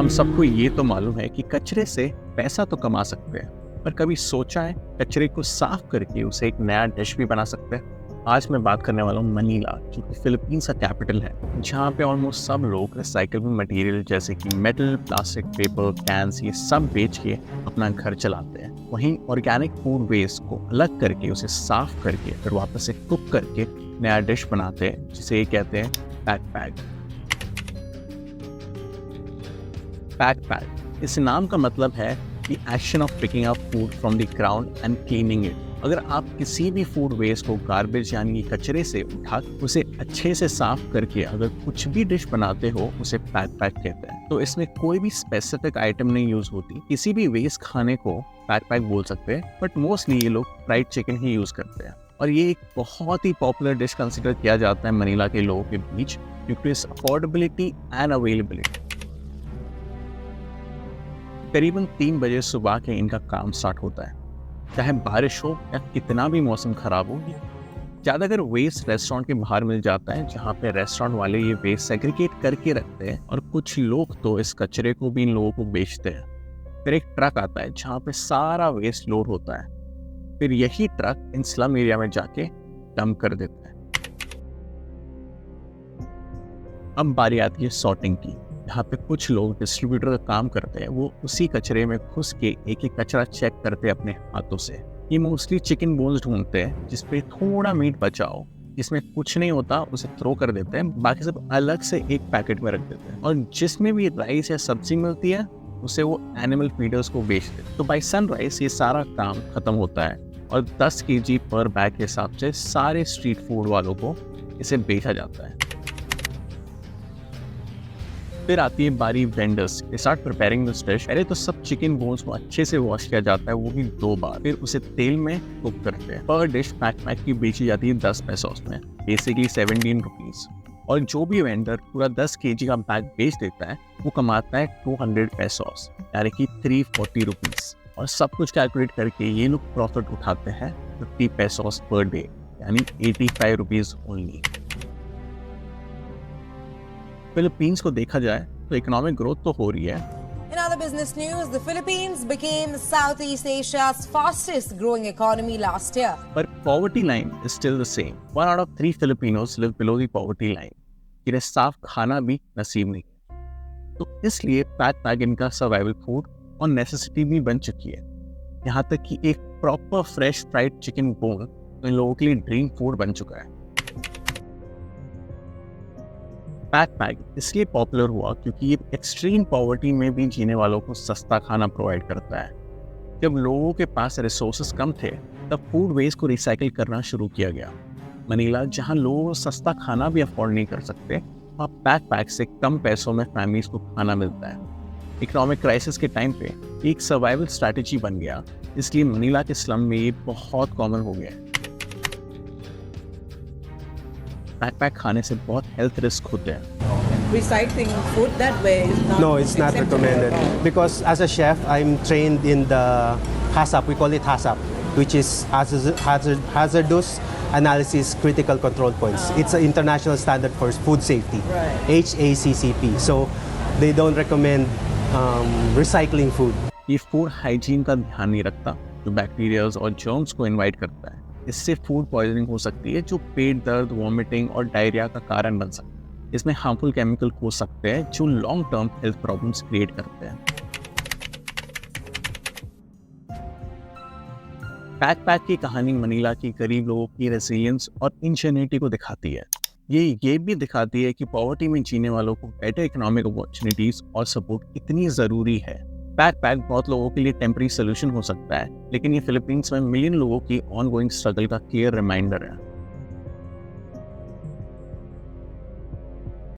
हम सबको ये तो मालूम है कि कचरे से पैसा तो कमा सकते हैं, पर कभी सोचा है कचरे को साफ करके उसे एक नया डिश भी बना सकते हैं। आज मैं बात करने वाला हूँ मनीला, जो कि फिलीपींस का कैपिटल है, जहाँ पे ऑलमोस्ट सब लोग रिसाइकलेबल मटेरियल जैसे कि मेटल, प्लास्टिक, पेपर, कैंस ये सब बेच के अपना घर चलाते हैं। वहीं ऑर्गेनिक फूड वेस्ट को अलग करके उसे साफ करके फिर वापस से कुक करके नया डिश बनाते हैं, जिसे ये कहते हैं बैकपैक। बैकपैक इस नाम का मतलब है कि action of picking up food from the ground and cleaning it. अगर आप किसी भी फूड वेस्ट को गार्बेज यानी कचरे से उठा उसे अच्छे से साफ करके अगर कुछ भी डिश बनाते हो, उसे बैकपैक कहते हैं। तो इसमें कोई भी स्पेसिफिक आइटम नहीं यूज होती, किसी भी वेस्ट खाने को बैकपैक बोल सकते हैं, बट मोस्टली ये लोग फ्राइड चिकन ही यूज करते हैं। और ये एक बहुत ही पॉपुलर डिश कंसिडर किया जाता है मनीला के लोगों के बीच, क्योंकि इट्स अफोर्डेबिलिटी एंड अवेलेबिलिटी। करीबन 3 बजे सुबह के इनका काम स्टार्ट होता है, चाहे बारिश हो या कितना भी मौसम खराब हो। ज़्यादातर वेस्ट रेस्टोरेंट के बाहर मिल जाता है, जहाँ पे रेस्टोरेंट वाले ये वेस्ट सेग्रीगेट करके रखते हैं और कुछ लोग तो इस कचरे को भी इन लोगों को बेचते हैं। फिर एक ट्रक आता है जहाँ पे सारा वेस्ट लोड होता है, फिर यही ट्रक इन स्लम एरिया में जाके डंप कर देता है। अब बारी आती है सॉर्टिंग की, यहाँ पे कुछ लोग डिस्ट्रीब्यूटर का काम करते हैं। वो उसी कचरे में घुस के एक एक कचरा चेक करते हैं अपने हाथों से। ये मोस्टली चिकन बोन्स ढूंढते हैं जिसपे थोड़ा मीट बचा हो, जिसमें कुछ नहीं होता उसे थ्रो कर देते हैं, बाकी सब अलग से एक पैकेट में रख देते हैं। और जिसमें भी राइस या सब्जी मिलती है उसे वो एनिमल फीडर्स को बेच देते हैं। तो बाय सनराइज ये सारा काम खत्म होता है और 10 kg पर बैग के हिसाब से सारे स्ट्रीट फूड वालों को इसे बेचा जाता है। फिर आती है बारी vendors. They start preparing this dish. पहले तो सब चिकन बोन्स को अच्छे से वॉश किया जाता है, वो भी 2 बार। फिर उसे तेल में कुक करते हैं। पर डिश पैक की बेची जाती है 10 पैसोस में, बेसिकली 17 रुपीज। और जो भी वेंडर पूरा 10 kg का बैग बेच देता है वो कमाता है 200 पैसोस, यानी कि 340 रुपीज। और सब कुछ कैलकुलेट करके ये लोग प्रॉफिट उठाते हैं 50 पैसोस पर डे, यानी 85 रुपीज ओनली। फिलीपींस को देखा जाए तो इकोनॉमिक ग्रोथ तो हो रही है। In other business news, the Philippines became Southeast Asia's fastest growing economy last year. पर poverty line is still the same. 1 out of 3 Filipinos live below the poverty line. इन्हें साफ खाना भी नसीब नहीं है, तो इसलिए पैक इनका सर्वाइवल फूड और नेसेसिटी भी बन चुकी है। यहाँ तक कि एक proper fresh fried chicken bone तो इन लोगों के लिए ड्रीम फूड बन चुका है। पैक इसलिए पॉपुलर हुआ क्योंकि ये एक्सट्रीम पॉवर्टी में भी जीने वालों को सस्ता खाना प्रोवाइड करता है। जब लोगों के पास रिसोर्सेज कम थे तब फूड वेस्ट को रिसाइकिल करना शुरू किया गया। मनीला, जहां लोग सस्ता खाना भी अफोर्ड नहीं कर सकते, वहाँ पैक से कम पैसों में फैमिलीज को खाना मिलता है। इकोनॉमिक क्राइसिस के टाइम पे एक सर्वाइवल स्ट्रैटेजी बन गया, इसलिए मनीला के स्लम में ये बहुत कॉमन हो गया है। पैक खाने से बहुत हेल्थ रिस्क होते हैं। Recycling food that way is not No, it's not acceptable recommended at all. because as a chef, I'm trained in the HACCP. We call it HACCP, which is Hazardous Analysis Critical Control Points. It's an international standard for food safety, Right. HACCP. So they don't recommend recycling food. ये food hygiene का ध्यान नहीं रखता, जो bacterias और germs को invite करता है। इससे फूड पॉइजनिंग हो सकती है, जो पेट दर्द, वॉमिटिंग और डायरिया का कारण बन सकता है। इसमें हार्मफुल केमिकल हो सकते हैं जो long term health problems create करते हैं। पैक की कहानी मनीला की गरीब लोगों की रेसिलियंस और इंजेन्युइटी को दिखाती है। ये भी दिखाती है कि पॉवर्टी में जीने वालों को बेटर इकोनॉमिक अपॉर्चुनिटीज और सपोर्ट कितनी ज़रूरी है। पैक बहुत लोगों के लिए टेम्पररी सोल्यूशन हो सकता है, लेकिन ये फिलीपींस में मिलियन लोगों की ऑनगोइंग स्ट्रगल का क्लियर रिमाइंडर है।